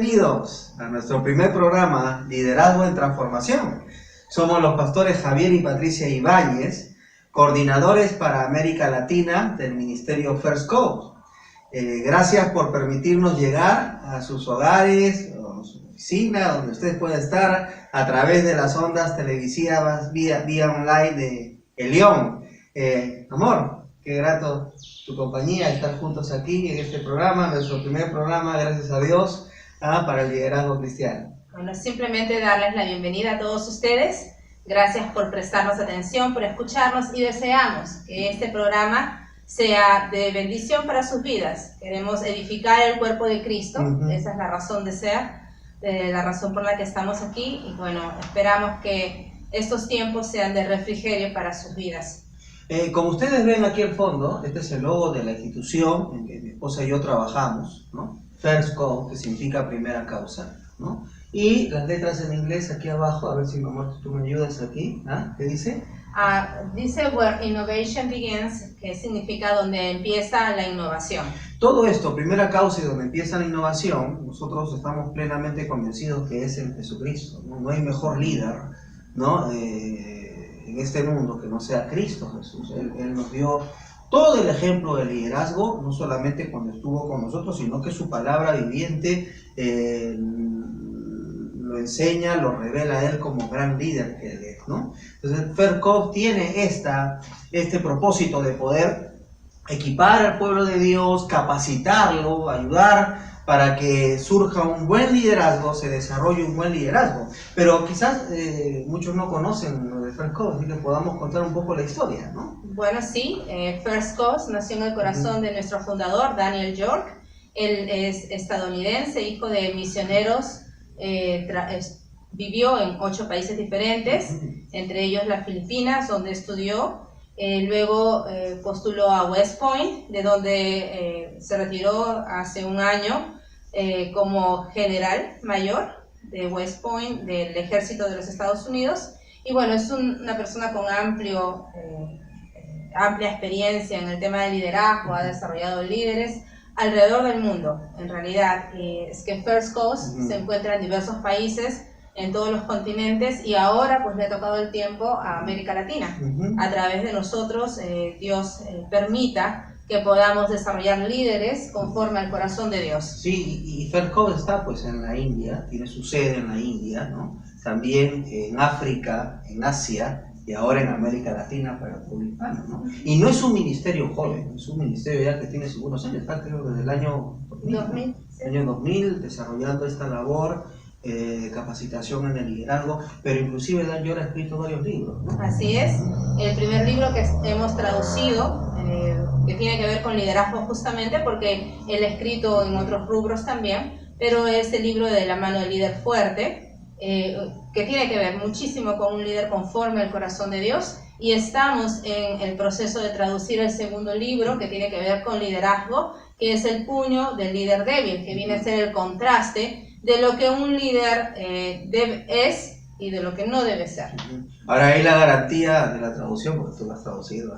bienvenidos a nuestro primer programa Liderazgo en Transformación. Somos los pastores Javier y Patricia Ibáñez, coordinadores para América Latina del Ministerio First Coast. Gracias por permitirnos llegar a sus hogares, a su oficina, donde usted pueda estar a través de las ondas televisivas vía online de El León. Amor, qué grato tu compañía, estar juntos aquí en este programa, nuestro primer programa, gracias a Dios, para el liderazgo cristiano. Bueno, simplemente darles la bienvenida a todos ustedes. Gracias por prestarnos atención, por escucharnos y deseamos que este programa sea de bendición para sus vidas. Queremos edificar el cuerpo de Cristo, esa es la razón de ser, la razón por la que estamos aquí y bueno, esperamos que estos tiempos sean de refrigerio para sus vidas. Como ustedes ven aquí al fondo, este es el logo de la institución en que mi esposa y yo trabajamos, ¿no? First Cause, que significa primera causa, ¿no? Y las letras en inglés aquí abajo, a ver si mi amor, tú me ayudas aquí, ¿ah? ¿Qué dice? Dice Where Innovation Begins, que significa donde empieza la innovación. Todo esto, primera causa y donde empieza la innovación, nosotros estamos plenamente convencidos que es en Jesucristo, ¿no? No hay mejor líder, ¿no? En este mundo que no sea Cristo Jesús. Él nos dio todo el ejemplo de liderazgo, no solamente cuando estuvo con nosotros, sino que su palabra viviente lo enseña, lo revela a Él como gran líder que Él es, ¿no? Entonces, First Cause tiene este propósito de poder equipar al pueblo de Dios, capacitarlo, ayudar para que surja un buen liderazgo, se desarrolle un buen liderazgo. Pero quizás muchos no conocen lo de First Cause, así que podamos contar un poco la historia, ¿no? Bueno, sí, First Cause nació en el corazón de nuestro fundador, Daniel York. Él es estadounidense, hijo de misioneros, vivió en 8 países diferentes, entre ellos las Filipinas, donde estudió. Luego postuló a West Point, de donde se retiró hace un año como general mayor de West Point del ejército de los Estados Unidos. Y bueno, es una persona con amplia experiencia en el tema de liderazgo, ha desarrollado líderes alrededor del mundo. En realidad, es que First Cause se encuentra en diversos países, en todos los continentes, y ahora pues le ha tocado el tiempo a América Latina. A través de nosotros, Dios permita que podamos desarrollar líderes conforme al corazón de Dios. Sí, y First Cause está pues en la India, tiene su sede en la India, ¿no? También en África, en Asia, y ahora en América Latina para el pueblo hispano, ¿no? Y no es un ministerio joven, es un ministerio ya que tiene algunos años, está creo desde el año 2000, sí. Año 2000 desarrollando esta labor, capacitación en el liderazgo, pero inclusive Dan York ha escrito varios libros, ¿no? Así es, el primer libro que hemos traducido, que tiene que ver con liderazgo justamente, porque él ha escrito en otros rubros también, pero es el libro de la mano del líder fuerte, que tiene que ver muchísimo con un líder conforme al corazón de Dios, y estamos en el proceso de traducir el segundo libro que tiene que ver con liderazgo, que es el puño del líder débil, que viene a ser el contraste de lo que un líder es y de lo que no debe ser. Ahora hay la garantía de la traducción, porque tú lo has traducido,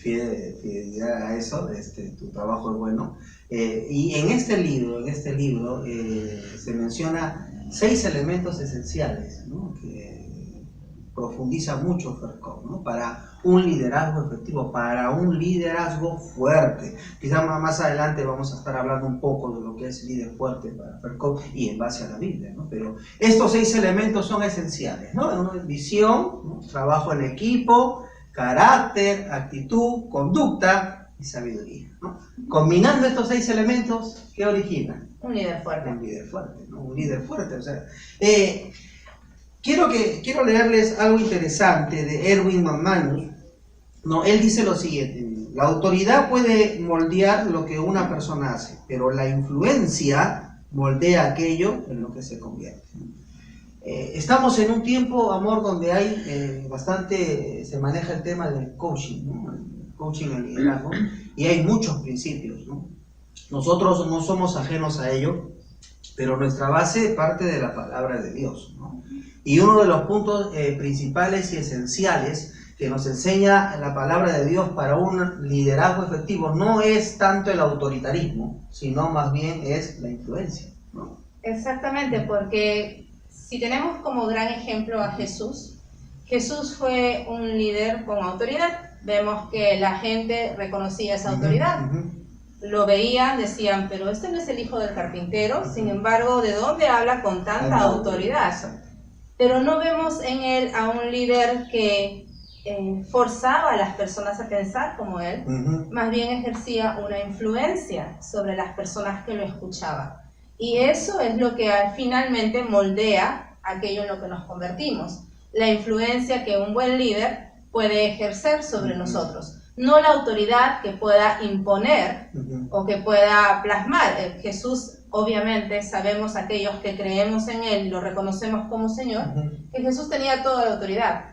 fidelidad a eso, tu trabajo es bueno. Y en este libro se menciona 6 elementos esenciales, ¿no? Que profundiza mucho First Cause, ¿no? Para un liderazgo efectivo, para un liderazgo fuerte. Quizás más adelante vamos a estar hablando un poco de lo que es líder fuerte para First Cause y en base a la Biblia, ¿no? Pero estos 6 elementos son esenciales, ¿no? Visión, ¿no? Trabajo en equipo, carácter, actitud, conducta y sabiduría, ¿no? Combinando estos 6 elementos, ¿qué origina? Un líder fuerte. Un líder fuerte, ¿no? Un líder fuerte, o sea... Quiero leerles algo interesante de Erwin McManus, ¿no? Él dice lo siguiente: la autoridad puede moldear lo que una persona hace, pero la influencia moldea aquello en lo que se convierte. Estamos en un tiempo, amor, donde hay se maneja el tema del coaching, ¿no? El coaching en liderazgo, y hay muchos principios, ¿no? Nosotros no somos ajenos a ello, pero nuestra base parte de la palabra de Dios, ¿no? Y uno de los puntos principales y esenciales que nos enseña la palabra de Dios para un liderazgo efectivo no es tanto el autoritarismo, sino más bien es la influencia, ¿no? Exactamente, porque si tenemos como gran ejemplo a Jesús, Jesús fue un líder con autoridad. Vemos que la gente reconocía esa autoridad. Lo veían, decían, pero este no es el hijo del carpintero, sin embargo, ¿de dónde habla con tanta autoridad? Pero no vemos en él a un líder que forzaba a las personas a pensar como él, más bien ejercía una influencia sobre las personas que lo escuchaban. Y eso es lo que finalmente moldea aquello en lo que nos convertimos, la influencia que un buen líder puede ejercer sobre nosotros. No la autoridad que pueda imponer o que pueda plasmar. Jesús, obviamente, sabemos aquellos que creemos en Él y lo reconocemos como Señor, que Jesús tenía toda la autoridad.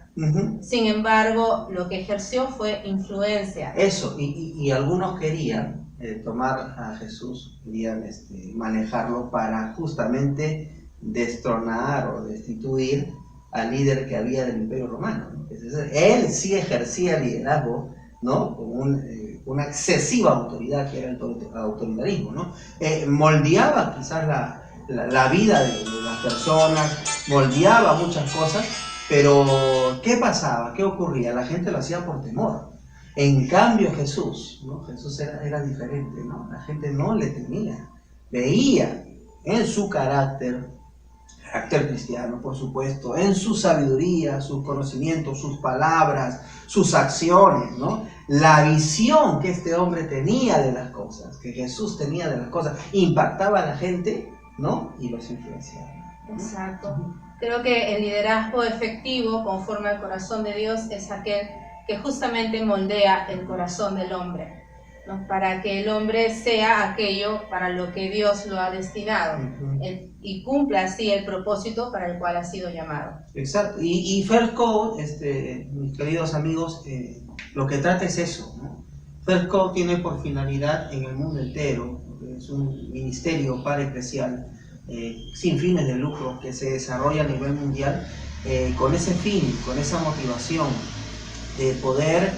Sin embargo, lo que ejerció fue influencia. Eso, y algunos querían tomar a Jesús, querían manejarlo para justamente destronar o destituir al líder que había del Imperio Romano, ¿no? Él sí ejercía liderazgo, ¿no? Con una excesiva autoridad que era el autoritarismo, ¿no? Moldeaba quizás la vida de las personas, moldeaba muchas cosas, pero ¿qué pasaba? ¿Qué ocurría? La gente lo hacía por temor. En cambio Jesús, ¿no? Jesús era diferente, ¿no? La gente no le temía, veía en su carácter cristiano, por supuesto, en su sabiduría, sus conocimientos, sus palabras, sus acciones, ¿no? La visión que este hombre tenía de las cosas, que Jesús tenía de las cosas, impactaba a la gente, ¿no? Y los influenciaba, ¿no? Exacto. Creo que el liderazgo efectivo, conforme al corazón de Dios, es aquel que justamente moldea el corazón del hombre, ¿no? Para que el hombre sea aquello para lo que Dios lo ha destinado, y cumpla así el propósito para el cual ha sido llamado. Exacto. Y First Code, mis queridos amigos, lo que trata es eso, ¿no? First Code tiene por finalidad en el mundo entero, es un ministerio paraeclesial sin fines de lucro que se desarrolla a nivel mundial, con ese fin, con esa motivación de poder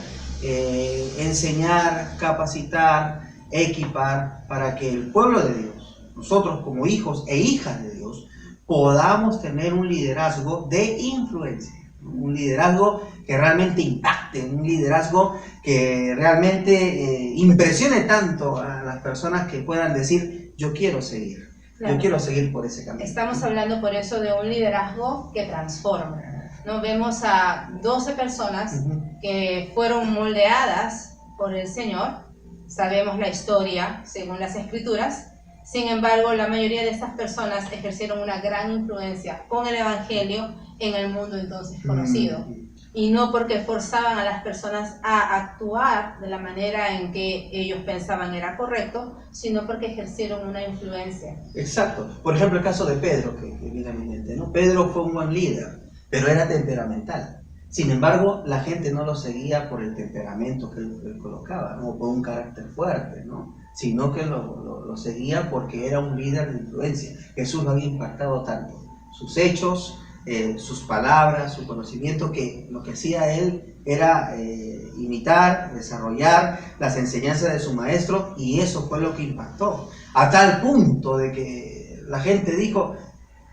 enseñar, capacitar, equipar para que el pueblo de Dios, nosotros como hijos e hijas de Dios, podamos tener un liderazgo de influencia, un liderazgo que realmente impacte, un liderazgo que realmente impresione tanto a las personas que puedan decir, yo quiero seguir, claro, yo quiero seguir por ese camino. Estamos hablando por eso de un liderazgo que transforma. ¿No? Vemos a 12 personas que fueron moldeadas por el Señor. Sabemos la historia según las Escrituras. Sin embargo, la mayoría de estas personas ejercieron una gran influencia con el Evangelio en el mundo entonces conocido. Y no porque forzaban a las personas a actuar de la manera en que ellos pensaban era correcto, sino porque ejercieron una influencia. Exacto. Por ejemplo, el caso de Pedro, que viene a mi mente, ¿no? Pedro fue un buen líder, pero era temperamental. Sin embargo, la gente no lo seguía por el temperamento que él colocaba, ¿no? Por un carácter fuerte, ¿no? Sino que lo seguía porque era un líder de influencia. Jesús lo había impactado tanto. Sus hechos, sus palabras, su conocimiento, que lo que hacía él era imitar, desarrollar las enseñanzas de su maestro, y eso fue lo que impactó. A tal punto de que la gente dijo,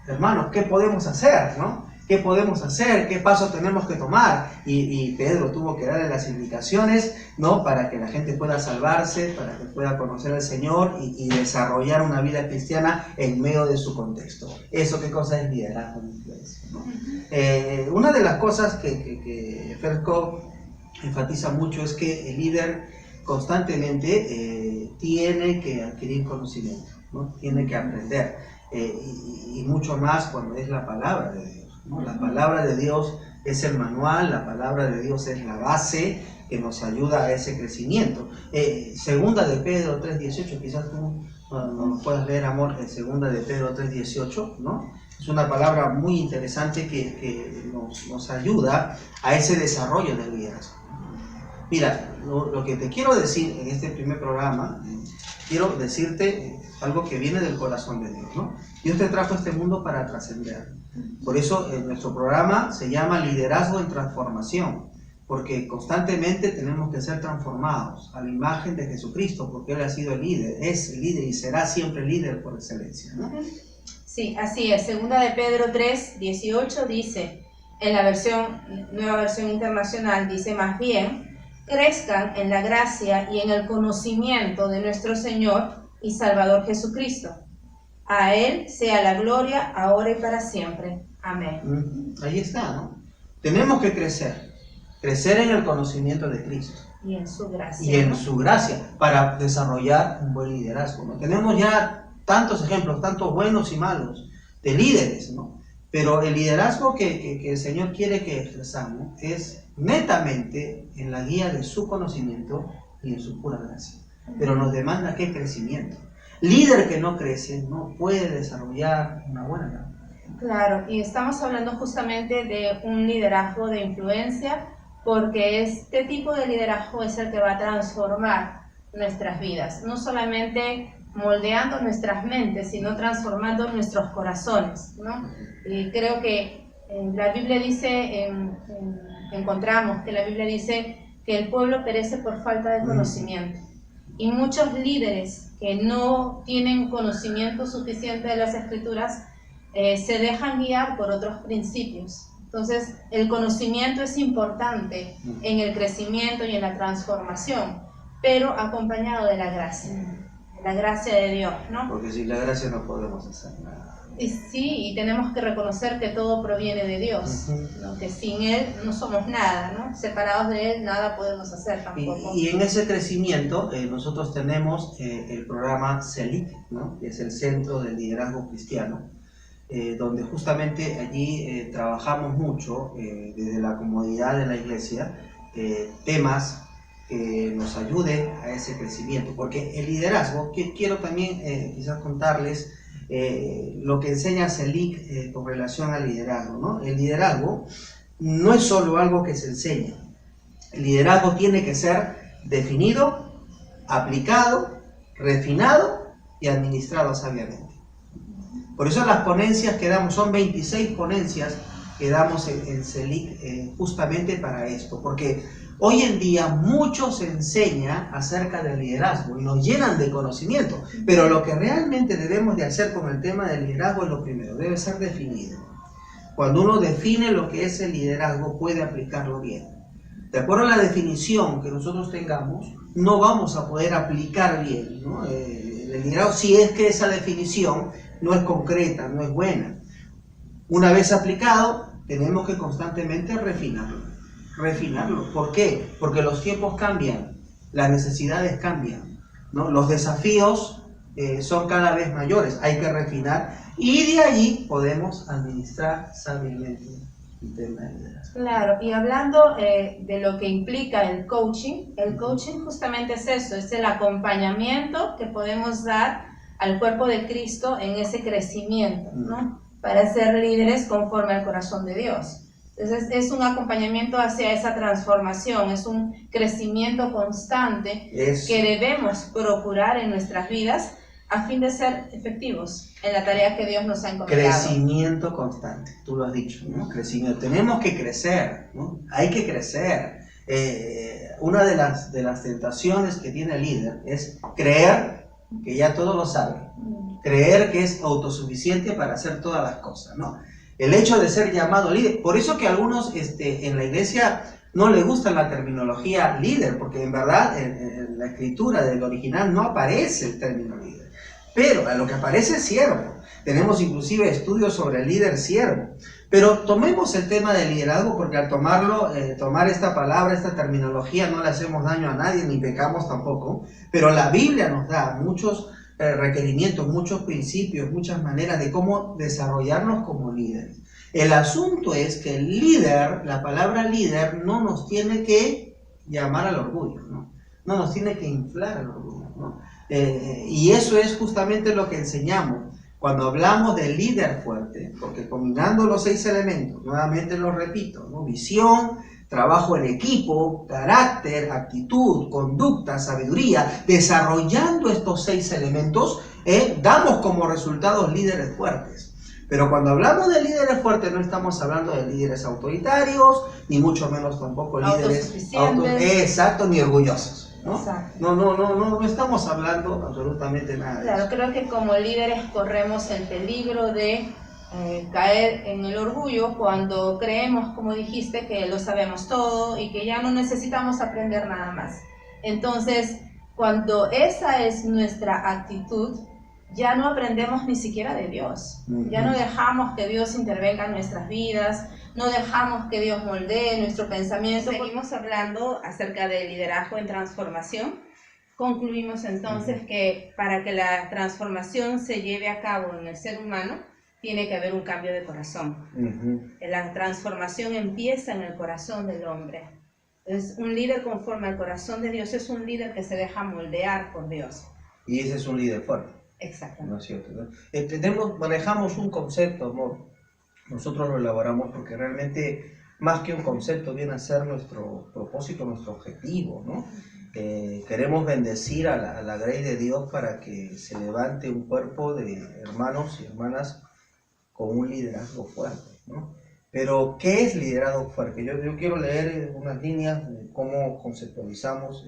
hermanos, ¿qué podemos hacer, no? ¿Qué podemos hacer? ¿Qué pasos tenemos que tomar? Y Pedro tuvo que darle las indicaciones, ¿no? Para que la gente pueda salvarse, para que pueda conocer al Señor y desarrollar una vida cristiana en medio de su contexto. ¿Eso qué cosa es liderazgo de influencia, ¿no? Una de las cosas que First Code enfatiza mucho es que el líder constantemente tiene que adquirir conocimiento, ¿no? Tiene que aprender, y mucho más cuando es la palabra de Dios, ¿no? La palabra de Dios es el manual, la palabra de Dios es la base que nos ayuda a ese crecimiento. Segunda de Pedro 3:18, quizás tú nos puedas leer, amor, segunda de Pedro 3:18, ¿no? Es una palabra muy interesante que nos ayuda a ese desarrollo del liderazgo. Mira, lo que te quiero decir en este primer programa, quiero decirte algo que viene del corazón de Dios, ¿no? Dios te trajo a este mundo para trascender. Por eso nuestro programa se llama Liderazgo en Transformación, porque constantemente tenemos que ser transformados a la imagen de Jesucristo, porque Él ha sido el líder, es el líder y será siempre líder por excelencia, ¿no? Sí, así es. Segunda de Pedro 3, 18 dice, en la nueva versión internacional, dice más bien, crezcan en la gracia y en el conocimiento de nuestro Señor y Salvador Jesucristo. A Él sea la gloria, ahora y para siempre. Amén. Ahí está, ¿no? Tenemos que crecer en el conocimiento de Cristo. Y en su gracia. Y en su gracia, para desarrollar un buen liderazgo, ¿no? Tenemos ya tantos ejemplos, tantos buenos y malos, de líderes, ¿no? Pero el liderazgo que el Señor quiere que ejerzamos es netamente en la guía de su conocimiento y en su pura gracia. Pero nos demanda ¿qué? Crecimiento. Líder que no crece no puede desarrollar una buena labor. Claro, y estamos hablando justamente de un liderazgo de influencia, porque este tipo de liderazgo es el que va a transformar nuestras vidas, no solamente moldeando nuestras mentes, sino transformando nuestros corazones, ¿no? Y creo que la Biblia dice, encontramos que la Biblia dice que el pueblo perece por falta de conocimiento. Y muchos líderes que no tienen conocimiento suficiente de las Escrituras se dejan guiar por otros principios. Entonces, el conocimiento es importante en el crecimiento y en la transformación, pero acompañado de la gracia de Dios, ¿no? Porque sin la gracia no podemos hacer nada. Y sí, y tenemos que reconocer que todo proviene de Dios, ¿no? Que sin Él no somos nada, ¿no? Separados de Él nada podemos hacer tampoco. Y en ese crecimiento nosotros tenemos el programa CELIC, ¿no? Que es el Centro del Liderazgo Cristiano, donde justamente allí trabajamos mucho desde la comodidad de la iglesia, temas que nos ayuden a ese crecimiento, porque el liderazgo, quiero también quizás contarles lo que enseña CELIC con relación al liderazgo, ¿no? El liderazgo no es solo algo que se enseña, el liderazgo tiene que ser definido, aplicado, refinado y administrado sabiamente. Por eso las ponencias que damos, son 26 ponencias que damos en CELIC justamente para esto, porque hoy en día mucho se enseña acerca del liderazgo y nos llenan de conocimiento, pero lo que realmente debemos de hacer con el tema del liderazgo es lo primero, debe ser definido. Cuando uno define lo que es el liderazgo, puede aplicarlo bien. De acuerdo a la definición que nosotros tengamos, no vamos a poder aplicar bien, ¿no? El liderazgo, si es que esa definición no es concreta, no es buena. Una vez aplicado, tenemos que constantemente refinarlo. ¿Por qué? Porque los tiempos cambian, las necesidades cambian, ¿no? Los desafíos son cada vez mayores, hay que refinar y de allí podemos administrar sabiamente el tema de liderazgo. Claro, y hablando de lo que implica el coaching justamente es eso, es el acompañamiento que podemos dar al cuerpo de Cristo en ese crecimiento, ¿no? Para ser líderes conforme al corazón de Dios. Entonces es un acompañamiento hacia esa transformación, es un crecimiento constante que debemos procurar en nuestras vidas a fin de ser efectivos en la tarea que Dios nos ha encomendado. Crecimiento constante, tú lo has dicho, ¿no? Crecimiento, tenemos que crecer, ¿no? Hay que crecer. Una de las tentaciones que tiene el líder es creer que ya todo lo sabe, creer que es autosuficiente para hacer todas las cosas, ¿no? El hecho de ser llamado líder, por eso que a algunos en la iglesia no les gusta la terminología líder, porque en verdad en la escritura del original no aparece el término líder, pero a lo que aparece es siervo. Tenemos inclusive estudios sobre el líder siervo. Pero tomemos el tema del liderazgo, porque al tomar esta palabra, esta terminología, no le hacemos daño a nadie, ni pecamos tampoco. Pero la Biblia nos da muchos requerimientos, muchos principios, muchas maneras de cómo desarrollarnos como líderes. El asunto es que el líder, la palabra líder, no nos tiene que llamar al orgullo, ¿no? No nos tiene que inflar al orgullo, ¿no? Y eso es justamente lo que enseñamos cuando hablamos de líder fuerte, porque combinando los 6 elementos, nuevamente lo repito, ¿no? Visión, trabajo en equipo, carácter, actitud, conducta, sabiduría, desarrollando estos 6 elementos, damos como resultados líderes fuertes. Pero cuando hablamos de líderes fuertes, no estamos hablando de líderes autoritarios, ni mucho menos tampoco líderes exacto, ni orgullosos, ¿no? Exacto. No estamos hablando absolutamente nada de Claro, eso. creo que como líderes corremos el peligro de caer en el orgullo cuando creemos, como dijiste, que lo sabemos todo y que ya no necesitamos aprender nada más. Entonces, cuando esa es nuestra actitud, ya no aprendemos ni siquiera de Dios. Ya no dejamos que Dios intervenga en nuestras vidas, no dejamos que Dios moldee nuestro pensamiento. Seguimos hablando acerca del liderazgo en transformación. Concluimos entonces que para que la transformación se lleve a cabo en el ser humano, tiene que haber un cambio de corazón. La transformación empieza en el corazón del hombre. Entonces, un líder conforme al corazón de Dios es un líder que se deja moldear por Dios. Y ese es un líder fuerte. Exactamente. ¿No es cierto? ¿No? Manejamos un concepto, amor. Nosotros lo elaboramos porque realmente, más que un concepto, viene a ser nuestro propósito, nuestro objetivo, ¿no? Queremos bendecir a la grey de Dios para que se levante un cuerpo de hermanos y hermanas con un liderazgo fuerte, ¿no? Pero, ¿qué es liderazgo fuerte? Yo quiero leer unas líneas de cómo conceptualizamos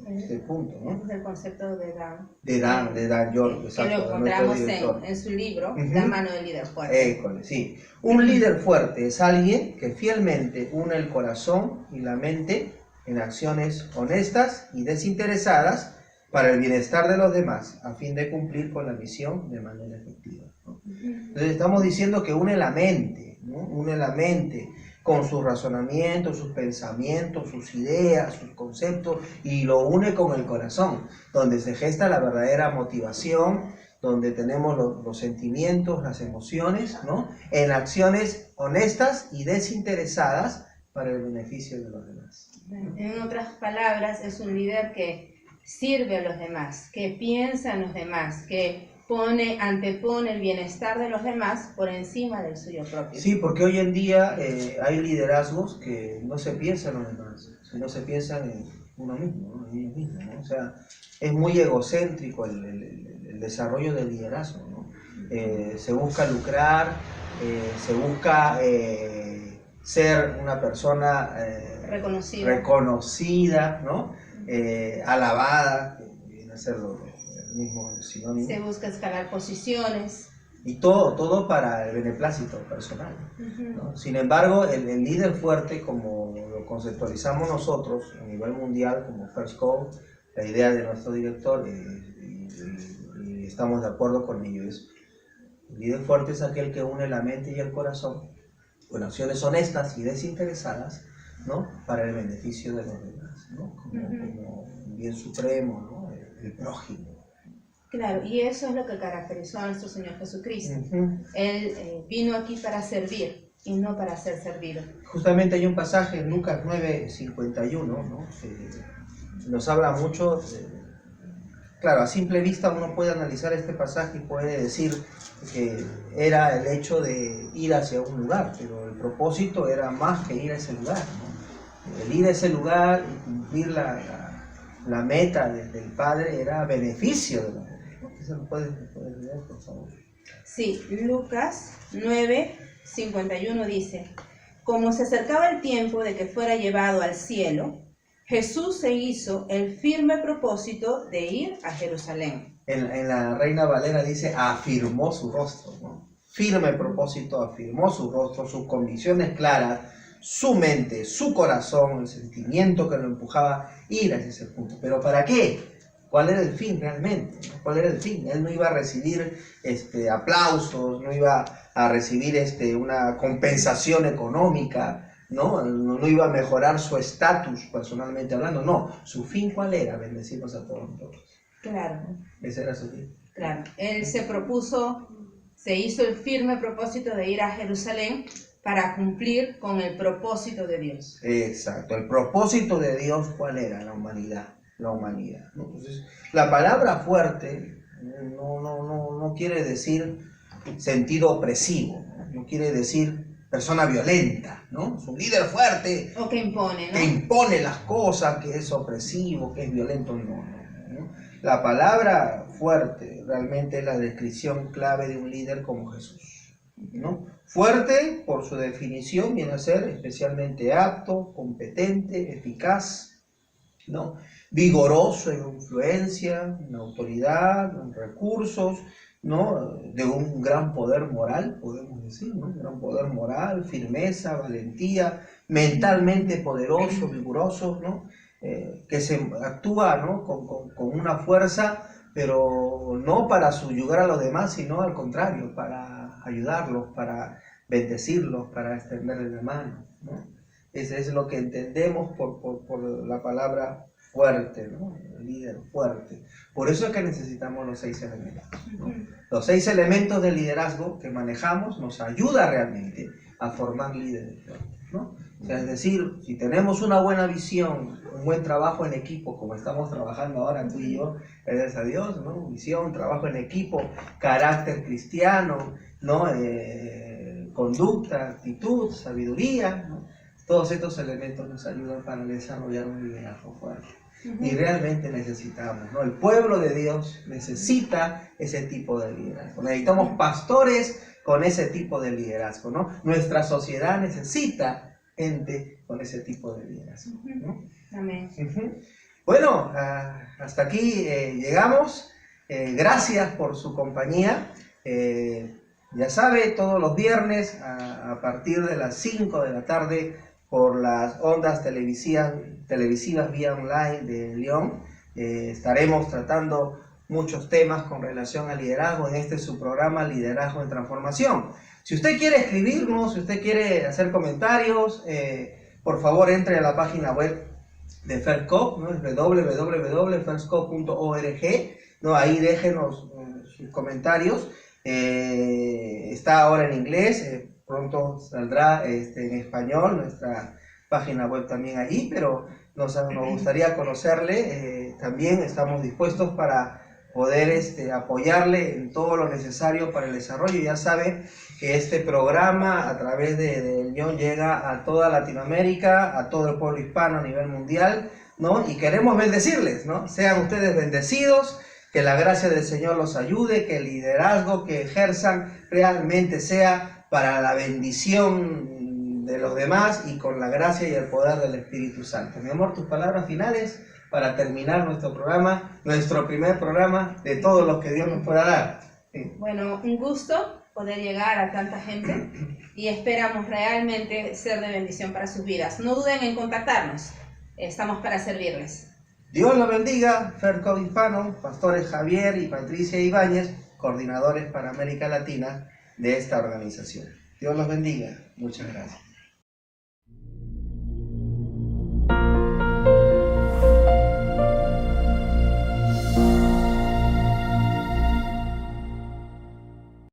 este punto, ¿no? Es el concepto de Dan. De Dan York, exacto. Que lo encontramos en su libro, La mano del líder fuerte. Sí. Un líder fuerte es alguien que fielmente une el corazón y la mente en acciones honestas y desinteresadas para el bienestar de los demás, a fin de cumplir con la misión de manera efectiva, ¿no? Entonces estamos diciendo que une la mente, ¿no? Une la mente con sus razonamientos, sus pensamientos, sus ideas, sus conceptos, y lo une con el corazón, donde se gesta la verdadera motivación, donde tenemos los sentimientos, las emociones, ¿no? En acciones honestas y desinteresadas para el beneficio de los demás. En otras palabras, es un líder que sirve a los demás, que piensa en los demás, que antepone el bienestar de los demás por encima del suyo propio. Sí, porque hoy en día hay liderazgos que no se piensan en los demás, sino se piensan en uno mismo, ¿no? En ellos mismos, ¿no? O sea, es muy egocéntrico el desarrollo del liderazgo, ¿no? Se busca lucrar, se busca ser una persona reconocida, ¿no? Alabada, que viene a ser el mismo sinónimo. Se busca escalar posiciones. Y todo para el beneplácito personal, ¿no? Sin embargo, el líder fuerte, como lo conceptualizamos nosotros a nivel mundial, como First Code, la idea de nuestro director, y estamos de acuerdo con ello, el líder fuerte es aquel que une la mente y el corazón con acciones honestas y desinteresadas, ¿no? Para el beneficio de los demás, ¿no? Como un bien supremo, ¿no? El prójimo. Claro, y eso es lo que caracterizó a nuestro Señor Jesucristo. Él vino aquí para servir y no para ser servido. Justamente hay un pasaje en Lucas 9:51, ¿no? Que nos habla mucho. Claro, a simple vista uno puede analizar este pasaje y puede decir que era el hecho de ir hacia un lugar, pero el propósito era más que ir a ese lugar, ¿no? El ir a ese lugar y cumplir la meta del Padre era beneficio de los demás. ¿Eso lo puedes leer, por favor? Sí, Lucas 9:51 dice: como se acercaba el tiempo de que fuera llevado al cielo, Jesús se hizo el firme propósito de ir a Jerusalén. En la Reina Valera dice, afirmó su rostro, ¿no? Firme propósito, afirmó su rostro, sus convicciones claras, su mente, su corazón, el sentimiento que lo empujaba a ir hacia ese punto. ¿Pero para qué? ¿Cuál era el fin realmente? ¿Cuál era el fin? Él no iba a recibir aplausos, no iba a recibir una compensación económica, no iba a mejorar su estatus personalmente hablando, no. ¿Su fin cuál era? Bendecirnos a todos nosotros. Claro. Ese era su fin. Claro. Él se hizo el firme propósito de ir a Jerusalén para cumplir con el propósito de Dios. Exacto. El propósito de Dios, ¿cuál era? La humanidad, ¿no? Entonces, la palabra fuerte no quiere decir sentido opresivo, no quiere decir persona violenta, ¿no? Es un líder fuerte. O que impone, ¿no? Que impone las cosas, que es opresivo, que es violento, no. La palabra fuerte realmente es la descripción clave de un líder como Jesús. ¿no? Fuerte, por su definición, viene a ser especialmente apto, competente, eficaz, ¿no? Vigoroso en influencia, en autoridad, en recursos, ¿no? De un gran poder moral, podemos decir, ¿no? Un gran poder moral, firmeza, valentía, mentalmente poderoso, vigoroso, ¿no? Que se actúa, ¿no? con una fuerza, pero no para subyugar a los demás, sino al contrario, para ayudarlos, para bendecirlos, para extenderles la mano, ¿no? Ese es lo que entendemos por la palabra fuerte, ¿no? El líder fuerte. Por eso es que necesitamos los 6 elementos, ¿no? Los 6 elementos de liderazgo que manejamos nos ayuda realmente a formar líderes fuertes, ¿no? O sea, es decir, si tenemos una buena visión, un buen trabajo en equipo, como estamos trabajando ahora tú y yo, gracias a Dios, ¿no? Visión, trabajo en equipo, carácter cristiano, ¿no? Conducta, actitud, sabiduría, ¿no? Todos estos elementos nos ayudan para desarrollar un liderazgo fuerte. Y realmente necesitamos, ¿no? El pueblo de Dios necesita ese tipo de liderazgo. Necesitamos pastores con ese tipo de liderazgo, ¿no? Nuestra sociedad necesita gente con ese tipo de liderazgo, ¿no? Amén. Bueno, hasta aquí llegamos. Gracias por su compañía. Ya sabe, todos los viernes a partir de las 5 de la tarde por las ondas televisivas vía online de León. Estaremos tratando muchos temas con relación al liderazgo en este su programa Liderazgo en Transformación. Si usted quiere escribirnos, si usted quiere hacer comentarios, por favor entre a la página web de FirstCop, ¿no? www.firstcop.org, ¿no? Ahí déjenos sus comentarios. Está ahora en inglés, pronto saldrá en español nuestra página web también allí, pero nos gustaría conocerle. También estamos dispuestos para poder apoyarle en todo lo necesario para el desarrollo. Ya sabe que este programa a través de León llega a toda Latinoamérica, a todo el pueblo hispano a nivel mundial, ¿no? Y queremos bendecirles, ¿no? Sean ustedes bendecidos, que la gracia del Señor los ayude, que el liderazgo que ejerzan realmente sea para la bendición de los demás y con la gracia y el poder del Espíritu Santo. Mi amor, tus palabras finales para terminar nuestro programa, nuestro primer programa de todos los que Dios nos pueda dar. Sí. Bueno, un gusto poder llegar a tanta gente y esperamos realmente ser de bendición para sus vidas. No duden en contactarnos, estamos para servirles. Dios los bendiga. FirstCop Hispano, pastores Javier y Patricia Ibáñez, coordinadores para América Latina de esta organización. Dios los bendiga. Muchas gracias.